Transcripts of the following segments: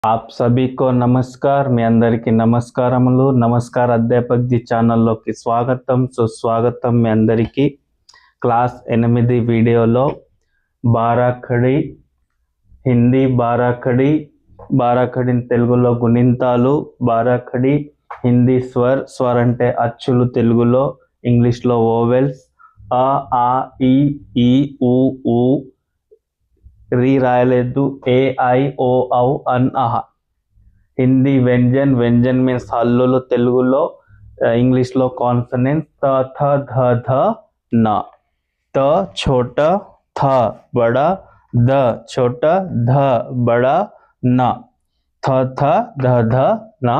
आप सभी को नमस्कार మీ అందరికీ నమస్కారములు నమస్కార్ అధ్యాపక్ జీ ఛానల్లోకి స్వాగతం సుస్వాగతం మీ అందరికీ క్లాస్ 8 వీడియోలో బారాఖడి హిందీ బారాఖడి తెలుగులో గుణింతాలు బారాఖడి హిందీ స్వర్ అంటే అచ్చులు తెలుగులో ఇంగ్లీష్లో వోవెల్స్ అ ఆ ఈ ఊ ఊ రీ రాయలేదు ఏ ఐ ఓ ఔ అన్ అహ హిందీ వ్యంజన్ మీన్స్ హల్లులు తెలుగులో ఇంగ్లీష్లో కాన్సనెంట్ త థ ధ ధ న త ఛోట థ బడా ద ఛోట ధ బడా న థ థ ధ ధ న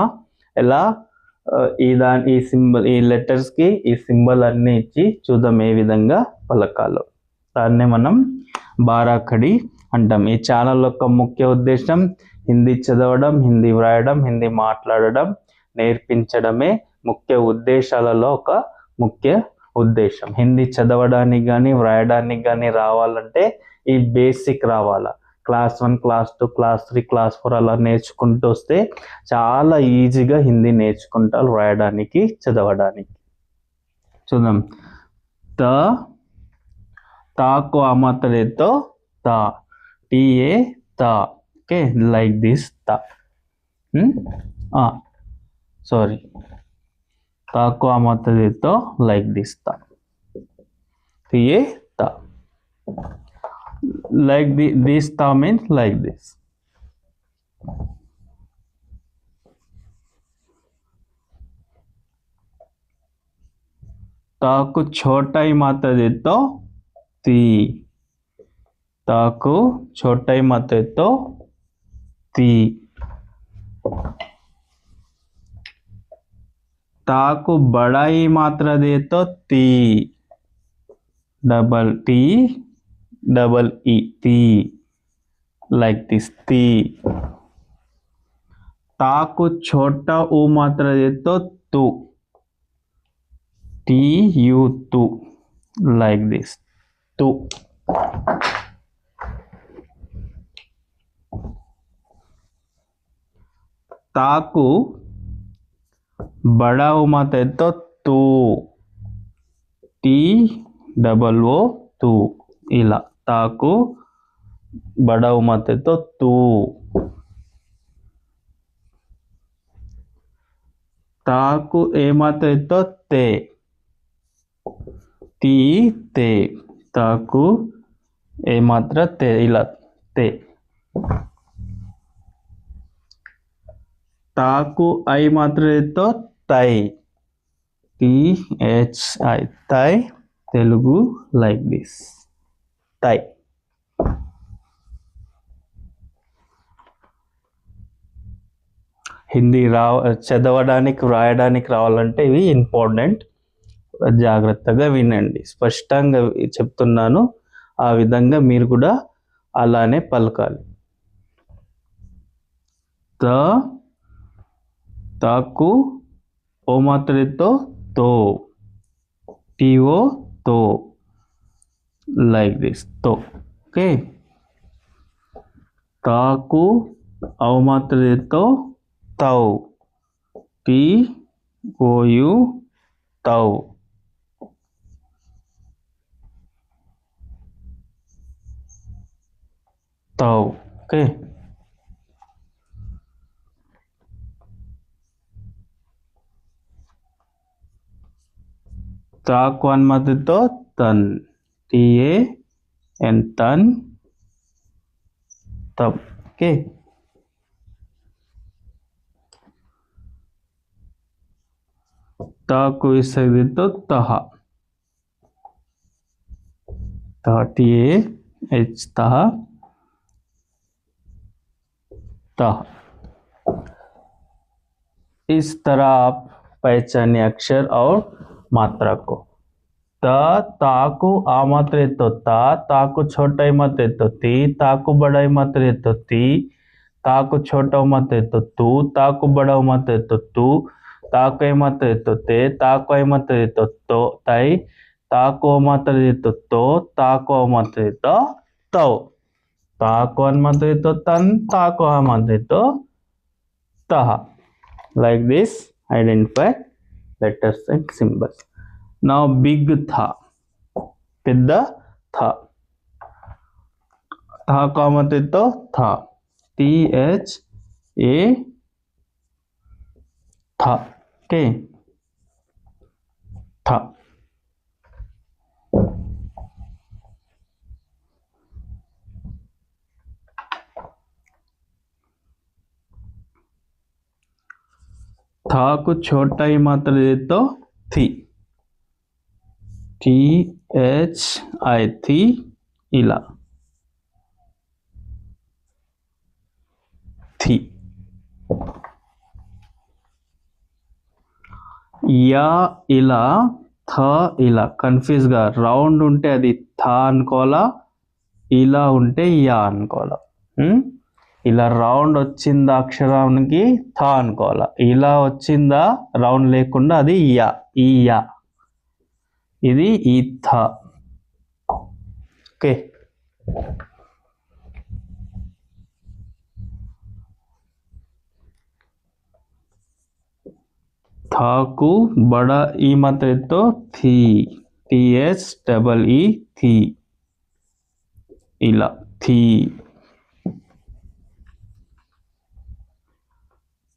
ఇలా ఈ సింబల్ ఈ లెటర్స్కి ఈ సింబల్ అన్ని ఇచ్చి చూద్దాం ఏ విధంగా పలకాలో. దాన్నే మనం బారాఖడి అంటాం. ఈ ఛానల్ యొక్క ముఖ్య ఉద్దేశం హిందీ చదవడం, హిందీ వ్రాయడం, హిందీ మాట్లాడడం నేర్పించడమే ముఖ్య ఉద్దేశాలలో ఒక ముఖ్య ఉద్దేశం. హిందీ చదవడానికి కానీ వ్రాయడానికి కానీ రావాలంటే ఈ బేసిక్ రావాలా. క్లాస్ 1, క్లాస్ 2, క్లాస్ 3, క్లాస్ 4 అలా నేర్చుకుంటూ వస్తే చాలా ఈజీగా హిందీ నేర్చుకుంటారు వ్రాయడానికి చదవడానికి. చూద్దాం. తాకు అమతలేతో తా TA ta, okay, like this ta. Sorry, ta ko amata deto like this ta. TA ta. Like this ta means like this. ta ko chota hi mata deto ti. ताको छोटा ही मत है तो ती. ताको बड़ा ही मात्रा दे तो ती. डबल टी डबल ई ती. लाइक दिस ती. ताको छोटा ऊ मात्रा दे तो तू. टी यू तू. लाइक दिस तू. ताकू बड़ा उमत है तो तू. टी डबल ओ तू. इला ताकू बड़ा उमत है तो तू. ताकू ए मत है तो ते. ती ते. ताकू ए मात्र ते. इला ते. ताकू आई मात्र तो तई. THI तई. तेलुगु लाइक दिस तई. హిందీ చదవడానికి వ్రాయడానికి రావాలంటే ఇవి ఇంపార్టెంట్. జాగ్రత్తగా వినండి. స్పష్టంగా చెప్తున్నాను. ఆ విధంగా మీరు కూడా అలానే పలకాలి. ताकू ओ मात्रे तो TO तो like this तो. okay. ताकू औ मात्रे तो तौ. TOU तौ. तौ. okay. ताकू मत तो तन. TAN तन तब. ओके. ताकू इस तो तहा. TAH तहा. तहा. इस तरह आप पहचाने अक्षर और मात्रा को. ताकू आ मात्रे तो ताकू छोटा ही मत है तो ती. ताकू बड़ा ही मत है तो ती. ताकू छोटा मत है तो तू. ताकू बड़ा मत है तो तू. ताको मत है तो ते. ताको मत है तो तई. ताको मत है तो ताको मत है तो तौ. ताको मत है तो तन. ताको मत है तो taha. Like this, identify letters and symbols. Now big tha, పెద్ద థ, థ కామతతో థ, THA థ. ఓకే, థ. థాకు छोटा ही मात्रा दे तो थी, THI थी, ఇలా थी. యా ఇలా, థ ఇలా. కన్ఫ్యూజ్ గా రౌండ్ ఉంటే అది థ అనుకోవాలా, ఇలా ఉంటే యా అనుకోవాలా. ఇలా రౌండ్ వచ్చిందా అక్షరానికి థ అనుకోవాలా, ఇలా వచ్చిందా రౌండ్ లేకుండా అది యా, ఈ యా, ఇది ఈ థ. ఓకే, థాకు బడా ఈ మాత్రతో థీ, THEE థీ, ఇలా థీ.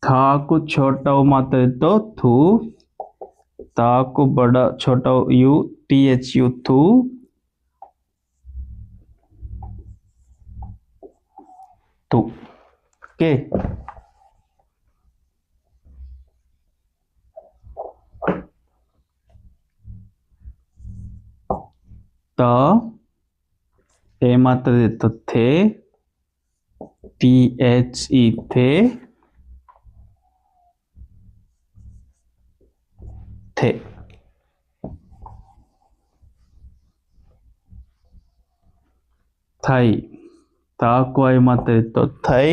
థాకు छोटा मात्रा तो थू, ताकू बड़ा छोटा यू, THU थू, तू. ओके, ता ए मात्रा तो थे, THE थे, थे. थाई, ताको आई मात्रा तो थाई,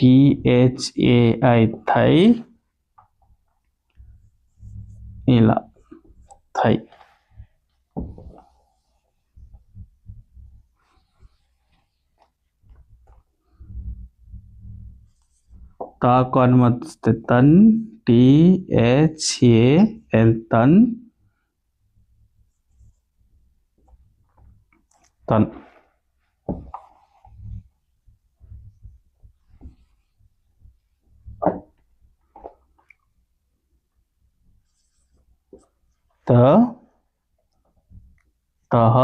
THAI थाई, ఇలా థై. తాకు అనుమతిస్తే తన్, THAN తన్, తన్. త, తహ,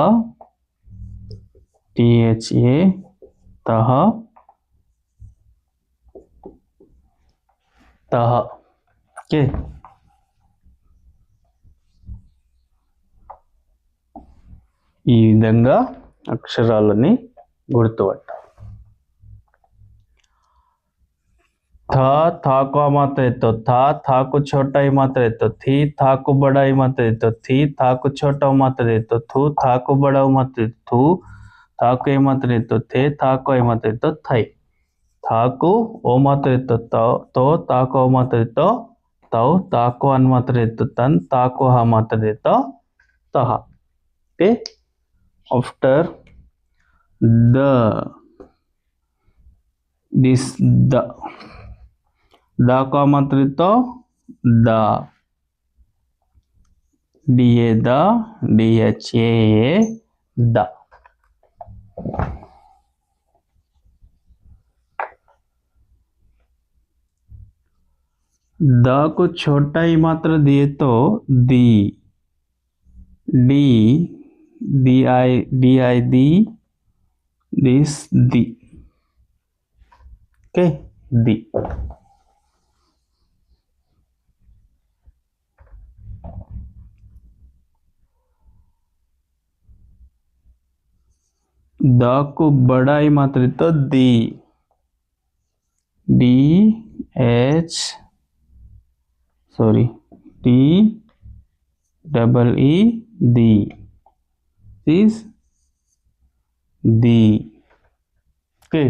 THA తహ, తహ. ఓకే, ఈ విధంగా అక్షరాలని గుర్తుపట్టాలి. था, था को मात्रा तो था, था को छोटा ही मात्रा तो थी, था को बड़ा ही मात्रा तो थी, था को छोटा मात्रा तो थू, था को बड़ा मात्रा थू, था को ए मात्रा तो थे, था को ए मात्रा तो थई. था को ओ मात्रा तो ता को ओ मात्रा तो तौ, ता को अन मात्रा तो तन, ता को हा मात्रा तो तह. Okay, after the, this the, दा का मात्रा तो दा, DA दा, DHA दा. दा को छोटा ही मात्रा दिए तो दी, DI the, this the. Okay, the. The को बड़ा ही मात्रा तो दी, DH sorry DEE the, is the. Okay,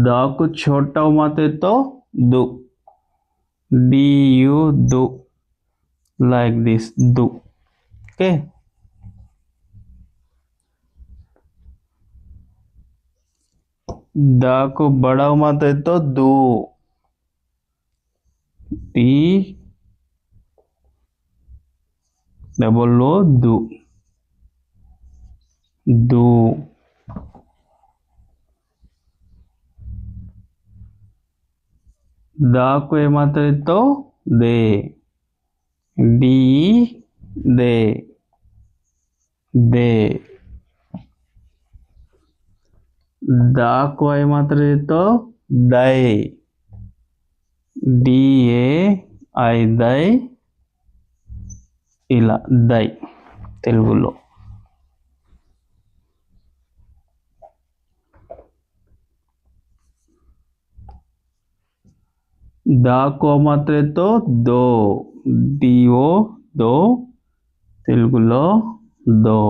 the को छोटा मात्रा तो दो, DU दो, like this do. Okay, the को बड़ा मत है तो दो, टी डबल ओ दो, दो। द को ए मात्र है तो दे, डी दे, दे। द को ए मात्र है तो दय, डी ए ఐ దై, ఇలా దై తెలుగులో. दा को మాత్ర తో దో, డిఓ దో తెలుగులో దో.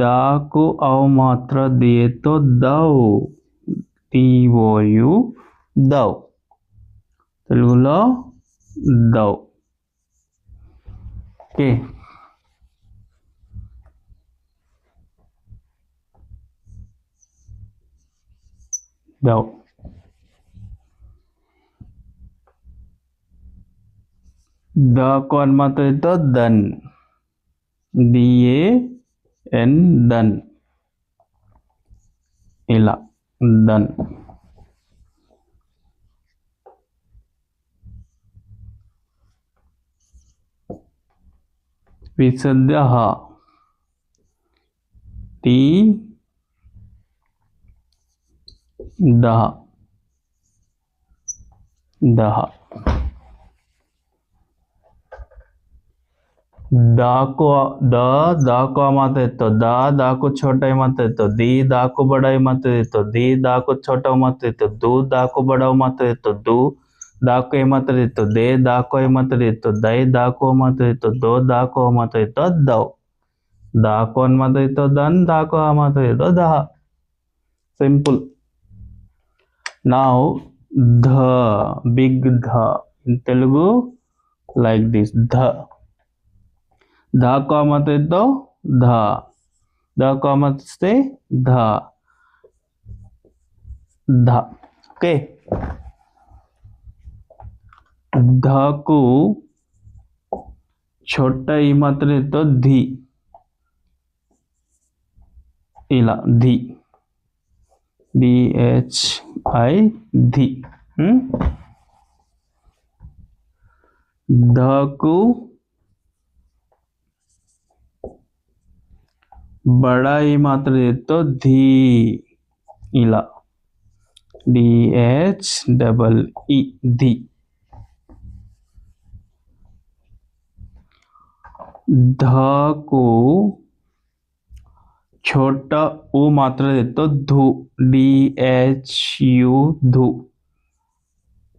दा को औ మాత్ర दिए तो दौ, డిఓయు దౌ తెలుగులో దౌ. ఓకే, దౌ. द को మాత్ర తో దన్, DAN దన్, ఇలా దన్. విసర్గ హ, టీ దహ, దహ. दा को दा को मात्र तो दा को छोटा मात्र तो दी, दा को बड़ा मात्र तो दी, दा को छोटा मात्र तो दू, दा को बड़ा मात्र तो दू, दा को ए मात्र तो दे, दा को ए मात्र तो दई, दा को मात्र तो दो, दा को मात्र तो दो, दा को मात्र तो दन, दा को मात्र तो दह. Simple. Now the big the in Telugu like this, the. ध को मत तो ध, द को मत से ध, ध. ओके, ध को छोटा ई मात्र तो धी, ఇలా धी, DHI धी. ध को बड़ा ई मात्र तो धी, ఇలా DHEE धी. ध को छोटा उ मात्र तो धू, DHU धू,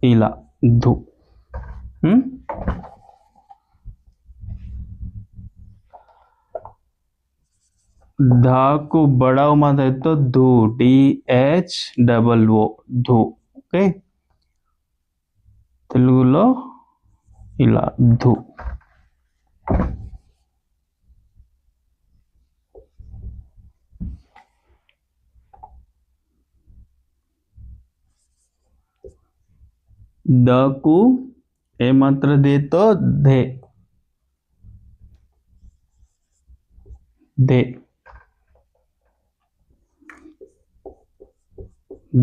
ఇలా धू. ध को बड़ा मात्र तो धू, DHOO धू. ఓకే, తెలుగులో ఇలా ధూ. द को ए मात्र दे तो धे, दे,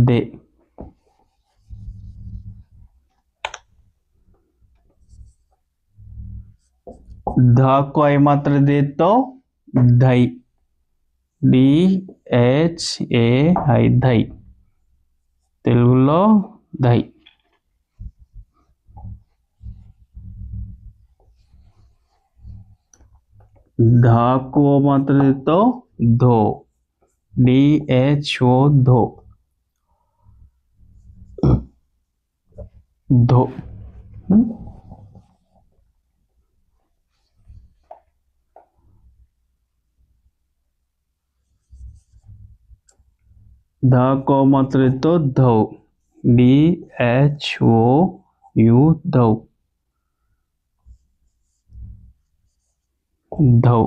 दे. ध को ए मात्र दे तो धई, DHAI धई తెలుగులో धई. ध को मात्र दे तो धो, DHO धो, धो. ध को मात्र तो धो, DHOU धो, धो.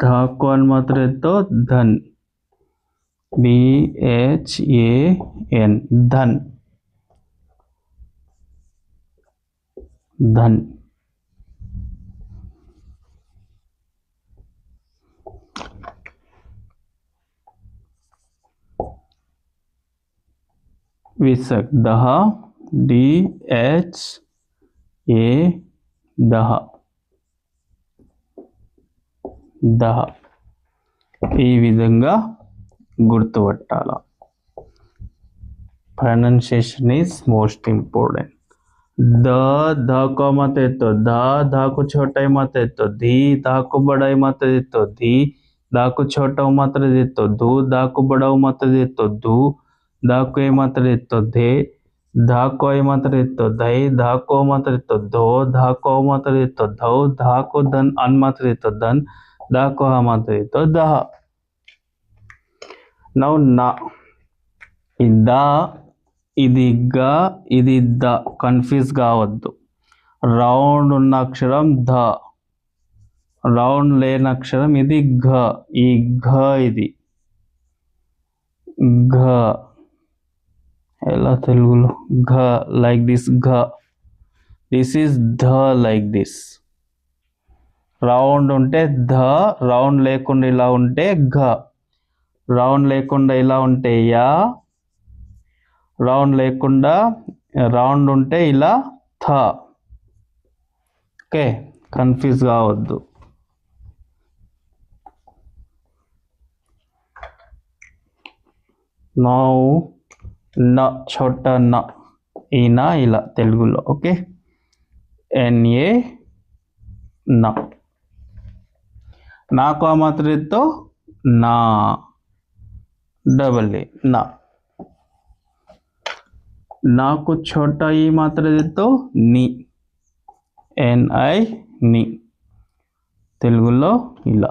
धा को मात्र तो धन, BHAN, धन, धन। विसर्ग दह, DHA, दह, దహ। ఈ విధంగా గుర్తుపట్టాల। Pronunciation is most important. द ध को मत देतो, ध को छोटा मत देतो, धी धा को बड़ा मत देतो, धी धा को छोटा मत देतो, धू धा को बड़ा मत देतो, धू धा को मत देतो, धे धा को मत देतो, धई धा को मत देतो, धो धा को मत देतो, धौ धा को धन अन मत देतो, धन धा को मत देतो, दह। नौ ना, दा ఇది గ, ఇది ద, కన్ఫ్యూజ్ కావద్దు। రౌండ్ ఉన్న అక్షరం ధ, రౌండ్ లేని అక్షరం ఇది ఘ, ఈ ఘ ఇది ఘ, ఎలా తెలుగులో ఘ, లైక్ దిస్ ఘ, దిస్ ఈజ్ ధ, లైక్ దిస్। రౌండ్ ఉంటే ధ, రౌండ్ లేకుండా ఇలా ఉంటే ఘ, రౌండ్ లేకుండా ఇలా ఉంటే యా, రౌండ్ లేకుండా రౌండ్ ఉంటే ఇలా థ। ఓకే, కన్ఫ్యూజ్ కావద్దు। నౌ న, छोटा न, ఈ నా ఇలా తెలుగులో। ఓకే, NA, నా। నాకు ఆ మాత్రతో నా, डबल ए, ना। నాకు छोटा ఈ మాత్ర దేతో ని, NI, ని, తెలుగులో ఇలా।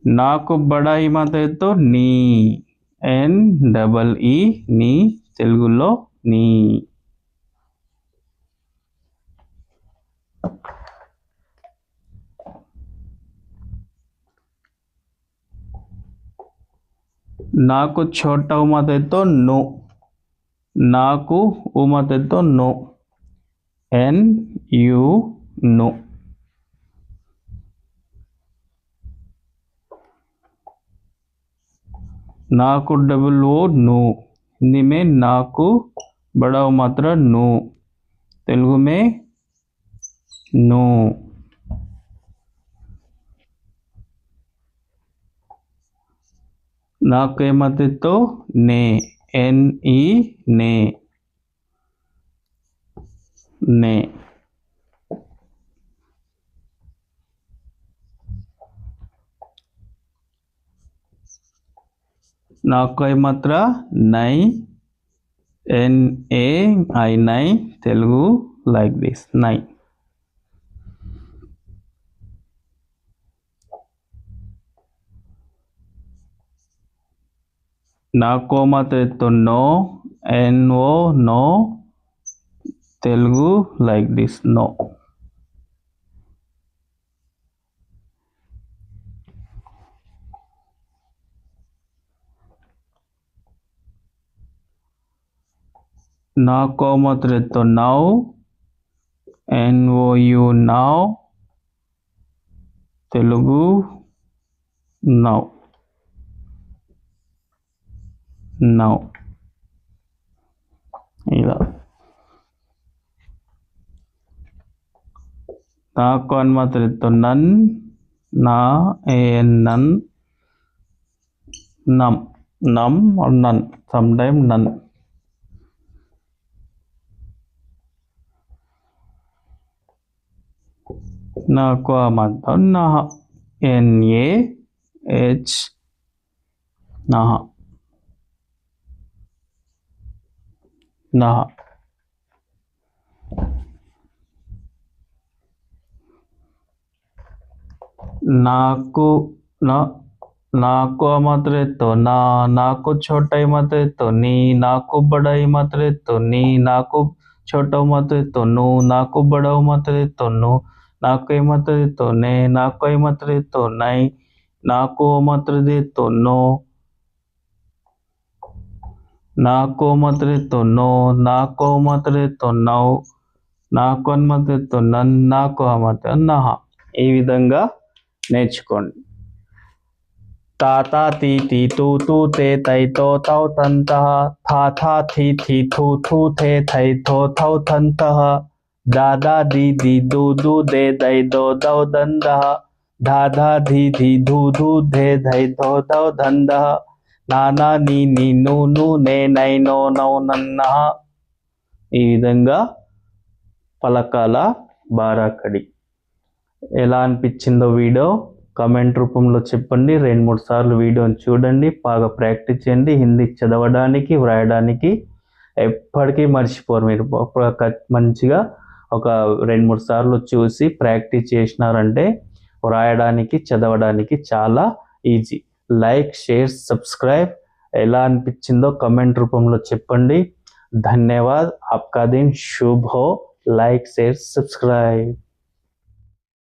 నాకు బడా ఈ మాత్ర దేతో నీ, NEE, నీ, తెలుగులో నీ। నాకు छोटा ఉమతతో నో, నాకు ఉమతతో నో, NU, నో। నాకు डबल O, नो। हिंदी में नाकु बड़ा मात्रा नो, तेलुगु में नो। నాకు ఏమతతో నే, NE, నే, నే। నాకు ఏమాత్ర నై, NAI, నై, తెలుగు లైక్ దిస్, నై। నాకు మాత్రతో నో, NO, నో, తెలుగు లైక్ దిస్, నో। నాకు మాత్రతో నౌ, NOU, నౌ, తెలుగు నౌ, నౌ, ఇలా। నాకు మాత్రతో నన్, నా, నన్, నమ్, నమ్ or నన్, sometime నన్। నాకు మాత్రం నహ, NAH, నహ, నహ। నాకు నాకు మాత్రతో నా, నాకు छोटा మాత్రతో నీ, నాకు बड़ा మాత్రతో నీ, నాకు छोटा మాత్రతో ను, నాకు बड़ा మాత్రతో ను, ना कोई मत दे तो ने, ना कोई मत दे तो नहीं, ना को मत दे तो नो, ना को मत दे तो नो, ना को मत दे तो नौ, నా కొన్మతితో నన్నా కోమత నహ. ఈ విధంగా నేర్చుకోండి. తాత తీ తీ తూ తూ తే తై తో తౌ తంతః, థా థా థీ థీ థూ థూ థే థై థో థౌ థంతః, దాదా దీ దీ దూ దూ దే దై దో దౌ దందః, ధా ధా ధీ ధీ ధూ ధూ ధే ధై ధో దౌ ధందః, నానా నీ నీ నూ నూ నే నై నో నౌ నన్నః. ఈ విధంగా పలకాల బారాఖడి. ఎలా అనిపించిందో వీడియో కామెంట్ రూపంలో చెప్పండి. 2-3 సార్లు వీడియోని చూడండి, బాగా ప్రాక్టీస్ చేయండి. హిందీ చదవడానికి, వ్రాయడానికి ఎప్పటికీ మర్చిపోరు. మీరు మంచిగా ఒక 2-3 సార్లు చూసి ప్రాక్టీస్ చేసినారంటే వ్రాయడానికి, చదవడానికి చాలా ఈజీ. Like, share, subscribe. ఎలా అనిపించిందో కామెంట్ రూపంలో చెప్పండి. ధన్యవాద్. ఆప్కా దిన్ శుభ్ హో. Like, share, subscribe.